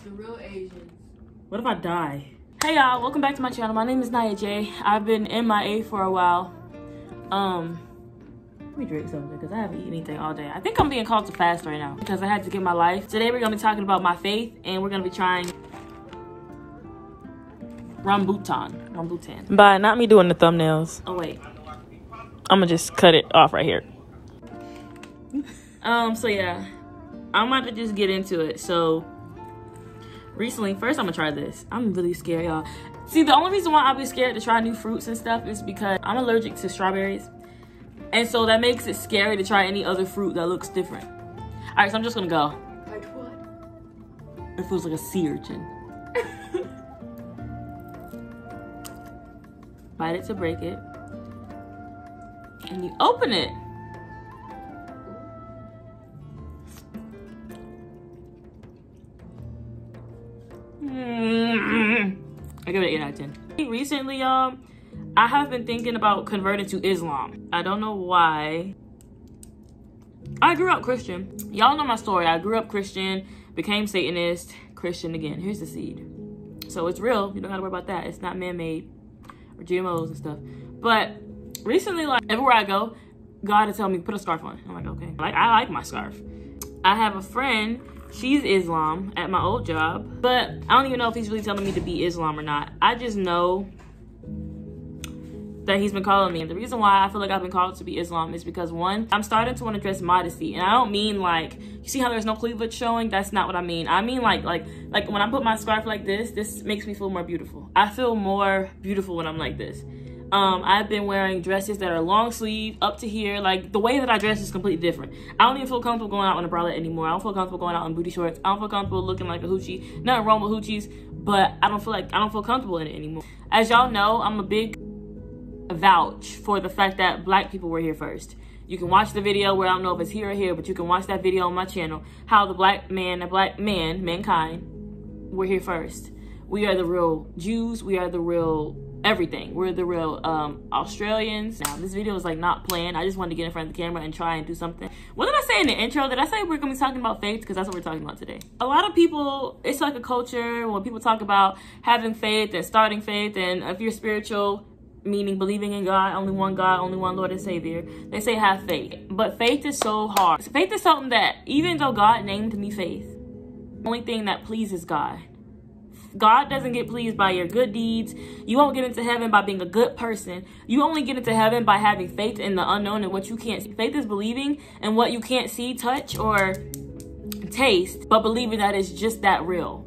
The real Asians. What if I die? Hey y'all, welcome back to my channel. My name is Nya Jay. I've been MIA for a while. Let me drink something because I haven't eaten anything all day. I think I'm being called to fast right now because I had to get my life. Today we're gonna be talking about my faith and we're gonna be trying rambutan. But not me doing the thumbnails. Oh wait. I'm gonna just cut it off right here. So yeah, I'm about to just get into it. So recently, first I'm gonna try this. I'm really scared, y'all. See, the only reason why I'll be scared to try new fruits and stuff is because I'm allergic to strawberries. And so that makes it scary to try any other fruit that looks different. All right, so I'm just gonna go. Like what? It feels like a sea urchin. Bite it to break it. And you open it. I give it an 8 out of 10. Recently, y'all, I have been thinking about converting to Islam. I don't know why. I grew up Christian. Y'all know my story. I grew up Christian, became Satanist, Christian again. Here's the seed. So it's real. You don't gotta worry about that. It's not man-made or GMOs and stuff. But recently, like everywhere I go, God is telling me put a scarf on. I'm like, okay. Like I like my scarf. I have a friend. She's Islam at my old job, but I don't even know if he's really telling me to be Islam or not. I just know that he's been calling me. And the reason why I feel like I've been called to be Islam is because one, I'm starting to want to dress modesty. And I don't mean like, you see how there's no cleavage showing? That's not what I mean. I mean like when I put my scarf like this makes me feel more beautiful. I feel more beautiful when I'm like this. I've been wearing dresses that are long sleeve up to here. Like the way that I dress is completely different. I don't even feel comfortable going out in a bralette anymore. I don't feel comfortable going out in booty shorts. I don't feel comfortable looking like a hoochie. Nothing wrong with hoochies, but I don't feel comfortable in it anymore. As y'all know, I'm a big vouch for the fact that black people were here first. You can watch the video where I don't know if it's here or here, but you can watch that video on my channel. How mankind, were here first. We are the real Jews. We are the real everything. We're the real Australians. Now this video is like not planned. I just wanted to get in front of the camera and try and do something. What did I say in the intro? Did I say we're gonna be talking about faith? Because that's what we're talking about today. A lot of people, it's like a culture when people talk about having faith and starting faith, and if you're spiritual, meaning believing in God, only one Lord and Savior, they say have faith. But faith is so hard. Faith is something that, even though God named me faith, the only thing that pleases God. God doesn't get pleased by your good deeds. You won't get into heaven by being a good person. You only get into heaven by having faith in the unknown and what you can't see. Faith is believing in what you can't see, touch, or taste, but believing that it's just that real.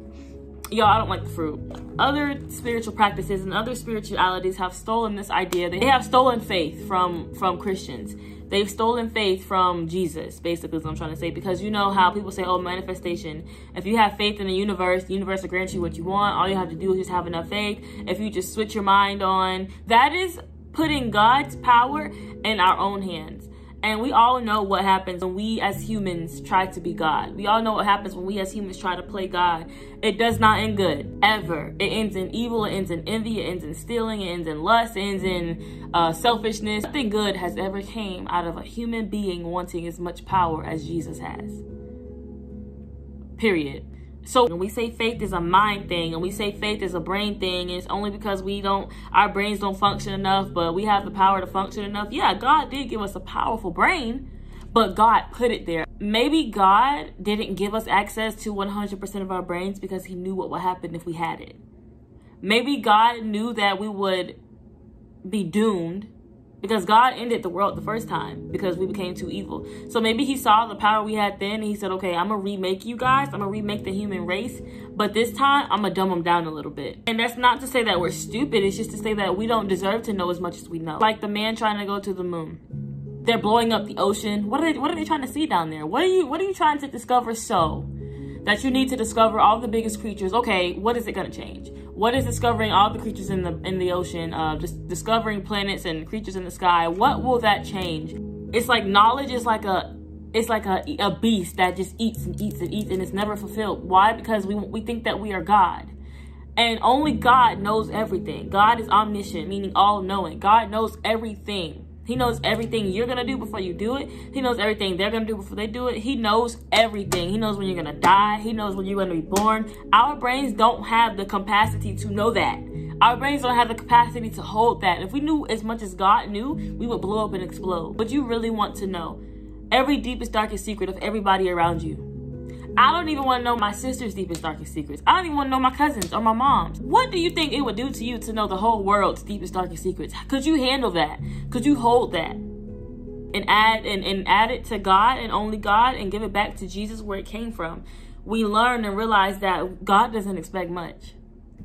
Y'all, I don't like the fruit. Other spiritual practices and other spiritualities have stolen this idea. They have stolen faith from Christians. They've stolen faith from Jesus, basically is what I'm trying to say. Because you know how people say, oh, manifestation. If you have faith in the universe will grant you what you want. All you have to do is just have enough faith. If you just switch your mind on, that is putting God's power in our own hands. And we all know what happens when we as humans try to be God. We all know what happens when we as humans try to play God. It does not end good, ever. It ends in evil, it ends in envy, it ends in stealing, it ends in lust, it ends in selfishness. Nothing good has ever came out of a human being wanting as much power as Jesus has. Period. So when we say faith is a mind thing and we say faith is a brain thing, it's only because our brains don't function enough, but we have the power to function enough. Yeah, God did give us a powerful brain, but God put it there. Maybe God didn't give us access to 100% of our brains because he knew what would happen if we had it. Maybe God knew that we would be doomed because God ended the world the first time because we became too evil. So maybe he saw the power we had then and he said, okay, I'm gonna remake you guys. I'm gonna remake the human race. But this time I'm gonna dumb them down a little bit. And that's not to say that we're stupid. It's just to say that we don't deserve to know as much as we know. Like the man trying to go to the moon. They're blowing up the ocean. What are they trying to see down there? What are you trying to discover so that you need to discover all the biggest creatures? Okay, what is it gonna change? What is discovering all the creatures in the ocean, just discovering planets and creatures in the sky? What will that change? It's like knowledge is like a beast that just eats and eats and eats and it's never fulfilled. Why? Because we think that we are God. And only God knows everything. God is omniscient, meaning all knowing. God knows everything. He knows everything you're going to do before you do it. He knows everything they're going to do before they do it. He knows everything. He knows when you're going to die. He knows when you're going to be born. Our brains don't have the capacity to know that. Our brains don't have the capacity to hold that. If we knew as much as God knew, we would blow up and explode. But you really want to know every deepest, darkest secret of everybody around you. I don't even want to know my sister's deepest, darkest secrets. I don't even want to know my cousins or my mom's. What do you think it would do to you to know the whole world's deepest, darkest secrets? Could you handle that? Could you hold that and add it to God and only God and give it back to Jesus where it came from? We learn and realize that God doesn't expect much.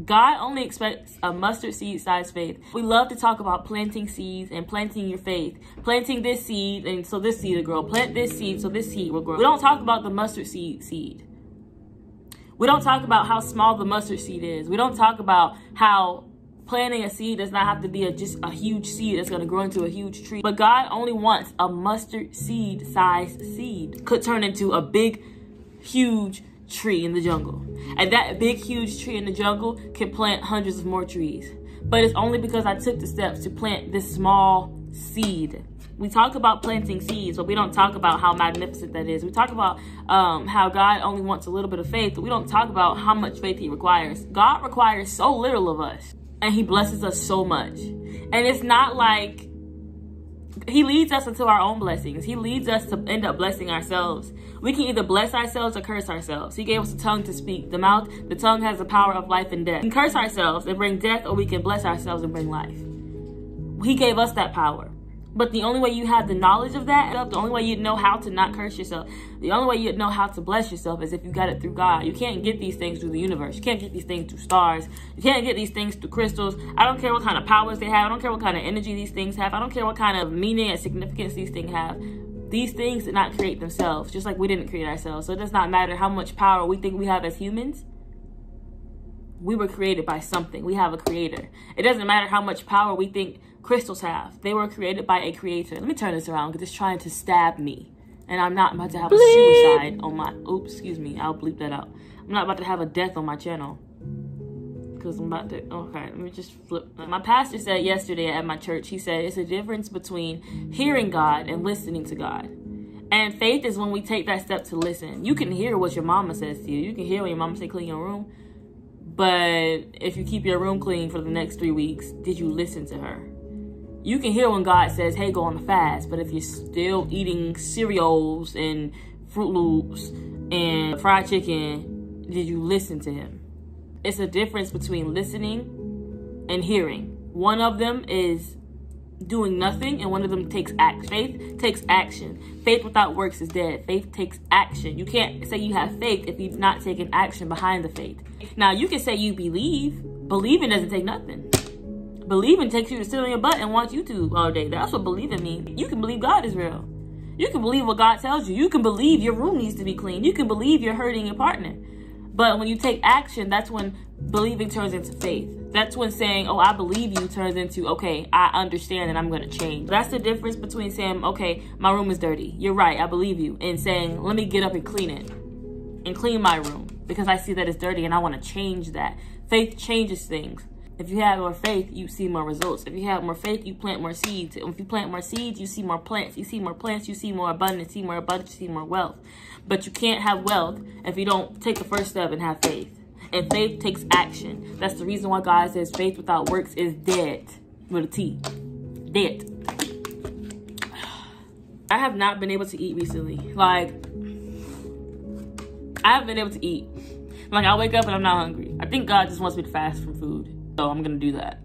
God only expects a mustard seed size faith. We love to talk about planting seeds and planting your faith. Planting this seed and so this seed will grow. Plant this seed so this seed will grow. We don't talk about the mustard seed. We don't talk about how small the mustard seed is. We don't talk about how planting a seed does not have to be just a huge seed that's going to grow into a huge tree. But God only wants a mustard seed size seed. Could turn into a big, huge tree in the jungle. And that big, huge tree in the jungle can plant hundreds of more trees. But it's only because I took the steps to plant this small seed. We talk about planting seeds, but we don't talk about how magnificent that is. We talk about how God only wants a little bit of faith, but we don't talk about how much faith he requires. God requires so little of us, and he blesses us so much. And it's not like he leads us into our own blessings. He leads us to end up blessing ourselves. We can either bless ourselves or curse ourselves. He gave us a tongue to speak. The tongue has the power of life and death. We can curse ourselves and bring death, or we can bless ourselves and bring life. He gave us that power. But the only way you have the knowledge of that, the only way you know how to not curse yourself, the only way you know how to bless yourself is if you got it through God. You can't get these things through the universe. You can't get these things through stars. You can't get these things through crystals. I don't care what kind of powers they have. I don't care what kind of energy these things have. I don't care what kind of meaning and significance these things have. These things did not create themselves, just like we didn't create ourselves. So it does not matter how much power we think we have as humans. We were created by something. We have a creator. It doesn't matter how much power we think crystals have. They were created by a creator. Let me turn this around because it's trying to stab me. And I'm not about to have a suicide on my... Oops, excuse me. I'll bleep that out. I'm not about to have a death on my channel. Because I'm about to... Okay, let me just flip. My pastor said yesterday at my church, he said, it's a difference between hearing God and listening to God. And faith is when we take that step to listen. You can hear what your mama says to you. You can hear when your mama say clean your room. But if you keep your room clean for the next 3 weeks, did you listen to her? You can hear when God says, hey, go on a fast. But if you're still eating cereals and Fruit Loops and fried chicken, did you listen to him? It's a difference between listening and hearing. One of them is doing nothing, and one of them takes action. Faith takes action. Faith without works is dead. Faith takes action. You can't say you have faith if you've not taken action behind the faith. Now, you can say you believe. Believing doesn't take nothing. Believing takes you to sit on your butt and watch YouTube all day. That's what believing means. You can believe God is real. You can believe what God tells you. You can believe your room needs to be clean. You can believe you're hurting your partner. But when you take action, that's when believing turns into faith. That's when saying, oh, I believe you turns into, okay, I understand and I'm going to change. That's the difference between saying, okay, my room is dirty. You're right, I believe you. And saying, let me get up and clean it. And clean my room because I see that it's dirty and I want to change that. Faith changes things. If you have more faith, you see more results. If you have more faith, you plant more seeds. If you plant more seeds, you see more plants. You see more plants, you see more abundance. You see more abundance, you see more wealth. But you can't have wealth if you don't take the first step and have faith. And faith takes action. That's the reason why God says faith without works is dead. With a T. Dead. I have not been able to eat recently. Like, I haven't been able to eat. Like, I wake up and I'm not hungry. I think God just wants me to fast from food. So I'm going to do that.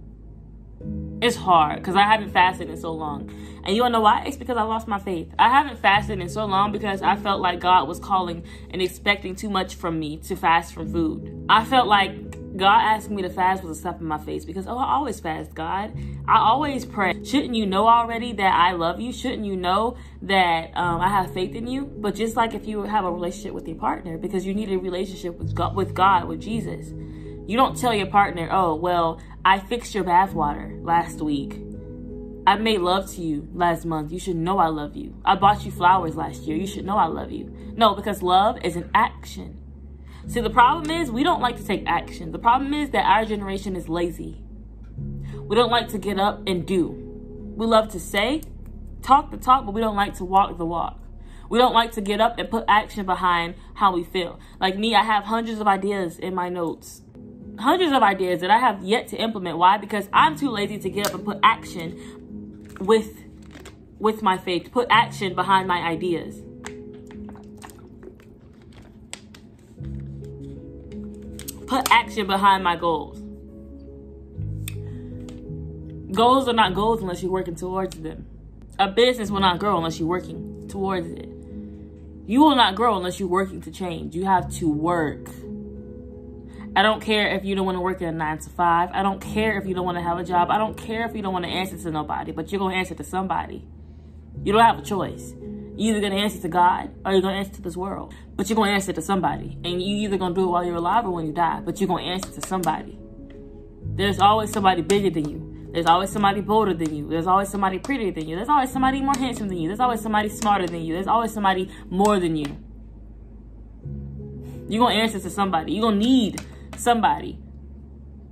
It's hard because I haven't fasted in so long. And you want to know why? It's because I lost my faith. I haven't fasted in so long because I felt like God was calling and expecting too much from me to fast from food. I felt like God asking me to fast was a slap in my face because, oh, I always fast, God. I always pray. Shouldn't you know already that I love you? Shouldn't you know that I have faith in you? But just like if you have a relationship with your partner, because you need a relationship with God, with Jesus. You don't tell your partner, oh, well, I fixed your bathwater last week. I made love to you last month. You should know I love you. I bought you flowers last year. You should know I love you. No, because love is an action. See, the problem is we don't like to take action. The problem is that our generation is lazy. We don't like to get up and do. We love to say, talk the talk, but we don't like to walk the walk. We don't like to get up and put action behind how we feel. Like me, I have hundreds of ideas in my notes. Hundreds of ideas that I have yet to implement. Why? Because I'm too lazy to get up and put action with my faith, to put action behind my ideas. Put action behind my goals. Goals are not goals unless you're working towards them. A business will not grow unless you're working towards it. You will not grow unless you're working to change. You have to work. I don't care if you don't want to work in a 9 to 5. I don't care if you don't want to have a job. I don't care if you don't want to answer to nobody, but you're going to answer to somebody. You don't have a choice. You're either going to answer to God or you're going to answer to this world. But you're going to answer to somebody. And you either going to do it while you're alive or when you die. But you're going to answer to somebody. There's always somebody bigger than you. There's always somebody bolder than you. There's always somebody prettier than you. There's always somebody more handsome than you. There's always somebody smarter than you. There's always somebody more than you. You're going to answer to somebody. You're going to need somebody.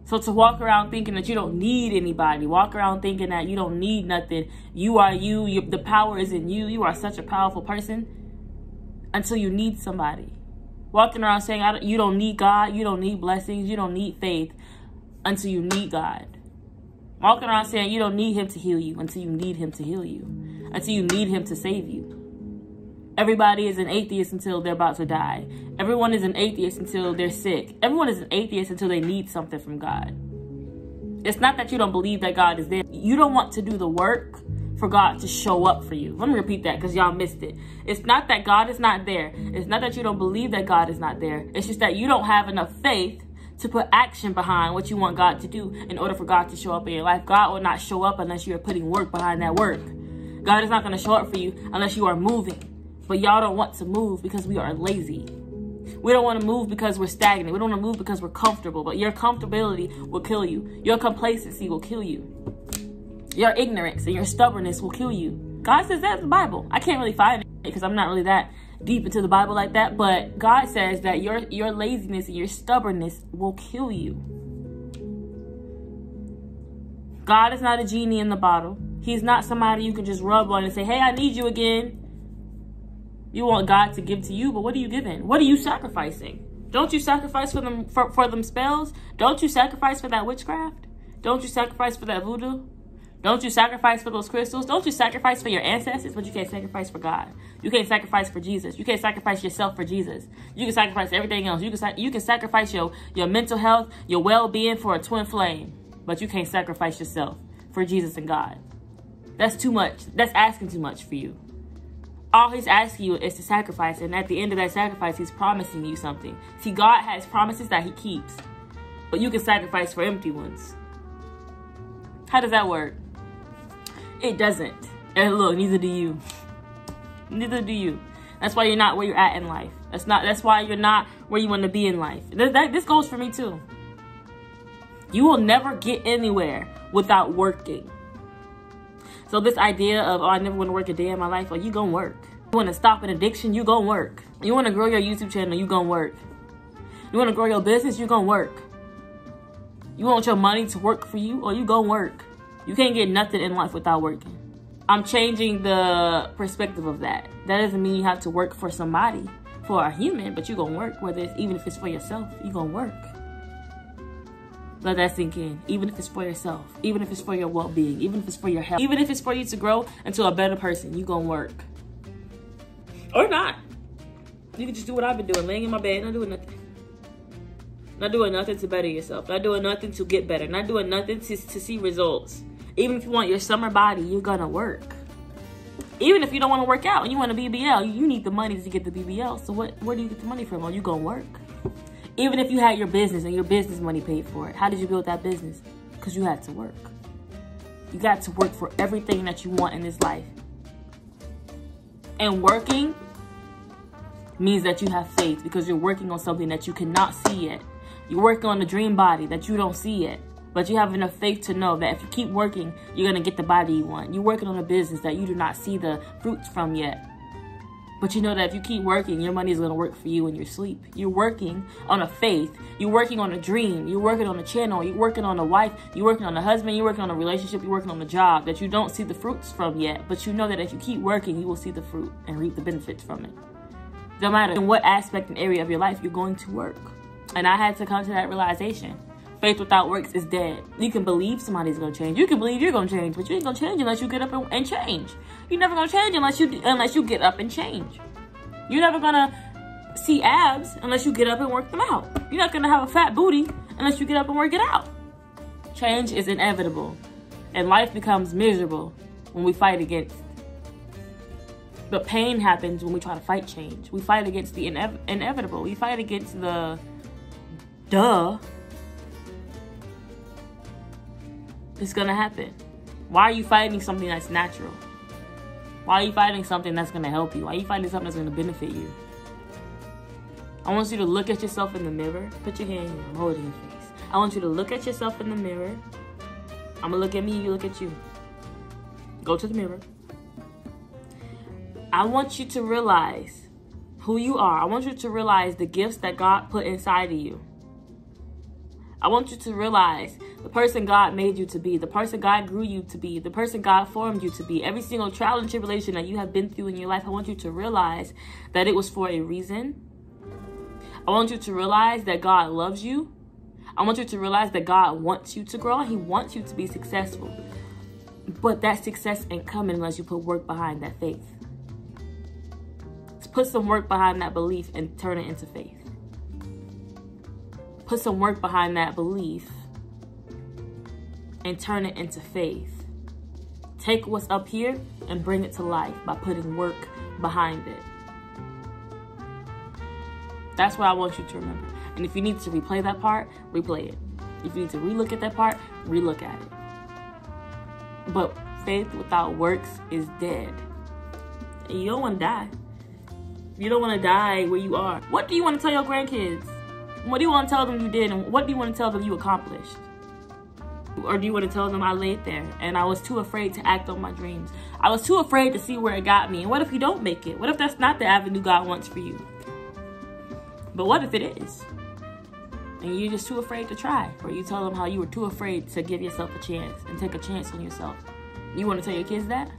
So to walk around thinking that you don't need anybody, walk around thinking that you don't need nothing, you are you, the power is in you, you are such a powerful person, until you need somebody. Walking around saying you don't need God, you don't need blessings, you don't need faith, until you need God. Walking around saying you don't need him to heal you, until you need him to heal you, until you need him to save you. Everybody is an atheist until they're about to die. Everyone is an atheist until they're sick. Everyone is an atheist until they need something from God. It's not that you don't believe that God is there. You don't want to do the work for God to show up for you. Let me repeat that because y'all missed it. It's not that God is not there. It's not that you don't believe that God is not there. It's just that you don't have enough faith to put action behind what you want God to do in order for God to show up in your life. God will not show up unless you are putting work behind that work. God is not going to show up for you unless you are moving. But y'all don't want to move because we are lazy. We don't want to move because we're stagnant. We don't want to move because we're comfortable. But your comfortability will kill you. Your complacency will kill you. Your ignorance and your stubbornness will kill you. God says that in the Bible. I can't really find it because I'm not really that deep into the Bible like that. But God says that your laziness and your stubbornness will kill you. God is not a genie in the bottle. He's not somebody you can just rub on and say, hey, I need you again. You want God to give to you, but what are you giving? What are you sacrificing? Don't you sacrifice for them spells? Don't you sacrifice for that witchcraft? Don't you sacrifice for that voodoo? Don't you sacrifice for those crystals? Don't you sacrifice for your ancestors? But you can't sacrifice for God. You can't sacrifice for Jesus. You can't sacrifice yourself for Jesus. You can sacrifice everything else. You can sacrifice your mental health, your well-being for a twin flame, but you can't sacrifice yourself for Jesus and God. That's too much. That's asking too much for you. All he's asking you is to sacrifice, and at the end of that sacrifice, he's promising you something. See, God has promises that he keeps, but you can sacrifice for empty ones. How does that work? It doesn't. And look, neither do you. Neither do you. That's why you're not where you're at in life. That's why you're not where you want to be in life. This goes for me too. You will never get anywhere without working. So this idea of, oh, I never want to work a day in my life, well, you gonna work. You want to stop an addiction, you gonna work. You want to grow your YouTube channel, you gonna work. You want to grow your business, you gonna work. You want your money to work for you, or you gonna work. You can't get nothing in life without working. I'm changing the perspective of that. That doesn't mean you have to work for somebody, for a human, but you gonna work, even if it's for yourself, you gonna work. Let that sink in. Even if it's for yourself, even if it's for your well-being, even if it's for your health, even if it's for you to grow into a better person, you gonna work. Or not. You can just do what I've been doing, laying in my bed, not doing nothing. Not doing nothing to better yourself. Not doing nothing to get better. Not doing nothing to see results. Even if you want your summer body, you're gonna work. Even if you don't want to work out and you want a BBL, you need the money to get the BBL. So where do you get the money from? Are you gonna work? Even if you had your business and your business money paid for it, how did you build that business? Because you had to work. You got to work for everything that you want in this life. And working means that you have faith because you're working on something that you cannot see yet. You're working on a dream body that you don't see yet. But you have enough faith to know that if you keep working, you're going to get the body you want. You're working on a business that you do not see the fruits from yet. But you know that if you keep working, your money is going to work for you in your sleep. You're working on a faith. You're working on a dream. You're working on a channel. You're working on a wife. You're working on a husband. You're working on a relationship. You're working on a job that you don't see the fruits from yet. But you know that if you keep working, you will see the fruit and reap the benefits from it. No matter in what aspect and area of your life, you're going to work. And I had to come to that realization. Faith without works is dead. You can believe somebody's going to change. You can believe you're going to change, but you ain't going to change unless you get up and change. You're never going to change unless you get up and change. You're never going to see abs unless you get up and work them out. You're not going to have a fat booty unless you get up and work it out. Change is inevitable, and life becomes miserable when we fight against. But pain happens when we try to fight change. We fight against the inevitable. We fight against the duh. It's gonna happen. Why are you fighting something that's natural? Why are you fighting something that's gonna help you? Why are you fighting something that's gonna benefit you? I want you to look at yourself in the mirror. Put your hand here. I'm holding your face. I want you to look at yourself in the mirror. I'm gonna look at me, you look at you. Go to the mirror. I want you to realize who you are. I want you to realize the gifts that God put inside of you. I want you to realize the person God made you to be, the person God grew you to be, the person God formed you to be. Every single trial and tribulation that you have been through in your life, I want you to realize that it was for a reason. I want you to realize that God loves you. I want you to realize that God wants you to grow. He wants you to be successful. But that success ain't coming unless you put work behind that faith. Put some work behind that belief and turn it into faith. Put some work behind that belief and turn it into faith. Take what's up here and bring it to life by putting work behind it. That's what I want you to remember. And if you need to replay that part, replay it. If you need to relook at that part, relook at it. But faith without works is dead. And you don't want to die. You don't want to die where you are. What do you want to tell your grandkids? What do you want to tell them you did? And what do you want to tell them you accomplished? Or do you want to tell them I laid there and I was too afraid to act on my dreams? I was too afraid to see where it got me. And what if you don't make it? What if that's not the avenue God wants for you? But what if it is? And you're just too afraid to try. Or you tell them how you were too afraid to give yourself a chance and take a chance on yourself. You want to tell your kids that?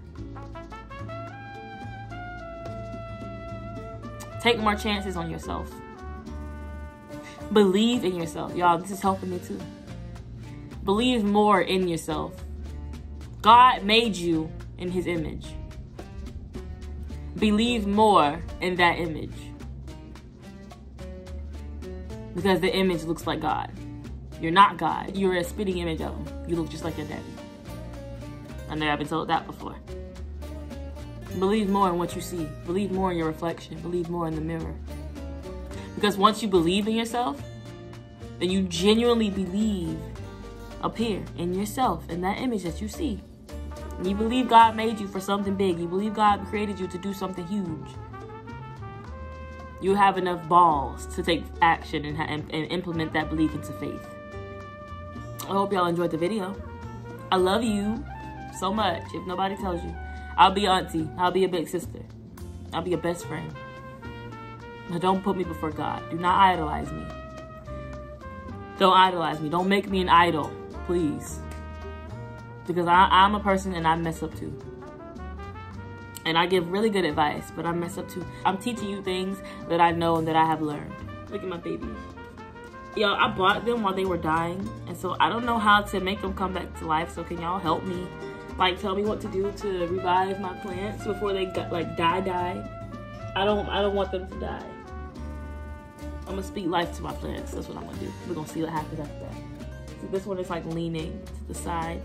Take more chances on yourself. Believe in yourself. Y'all, this is helping me too. Believe more in yourself. God made you in his image. Believe more in that image. Because the image looks like God. You're not God. You're a spitting image of him. You look just like your daddy. I know I've been told that before. Believe more in what you see. Believe more in your reflection. Believe more in the mirror. Because once you believe in yourself, then you genuinely believe up here in yourself, in that image that you see. You believe God made you for something big. You believe God created you to do something huge. You have enough balls to take action and implement that belief into faith. I hope y'all enjoyed the video. I love you so much. If nobody tells you, I'll be your auntie. I'll be your big sister. I'll be your best friend. But don't put me before God. Do not idolize me. Don't idolize me. Don't make me an idol, please. Because I'm a person and I mess up too. And I give really good advice, but I mess up too. I'm teaching you things that I know and that I have learned. Look at my babies. Y'all, I bought them while they were dying. And so I don't know how to make them come back to life. So can y'all help me? Like, tell me what to do to revive my plants before they got, like, die. I don't want them to die. I'm gonna speak life to my plants. That's what I'm gonna do. We're gonna see what happens after that. See, this one is like leaning to the side.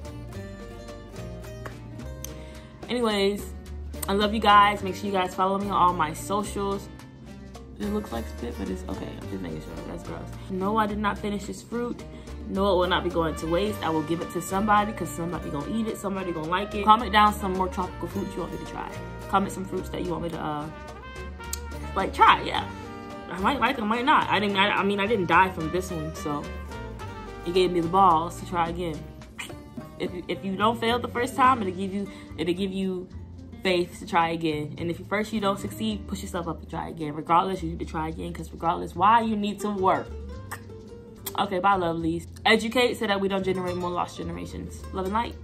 Anyways, I love you guys. Make sure you guys follow me on all my socials. It looks like spit, but it's okay. I'm just making sure. That's gross. No, I did not finish this fruit. No, it will not be going to waste. I will give it to somebody because somebody gonna eat it. Somebody gonna like it. Comment down some more tropical fruits you want me to try. Comment some fruits that you want me to like try. Yeah. I might like them, might not. I didn't die from this one, so it gave me the balls to try again. If you don't fail the first time, it'll give you faith to try again. And if you don't succeed, push yourself up and try again. Regardless, you need to try again, because regardless why, you need to work. Okay, bye, lovelies. Educate so that we don't generate more lost generations. Love and light.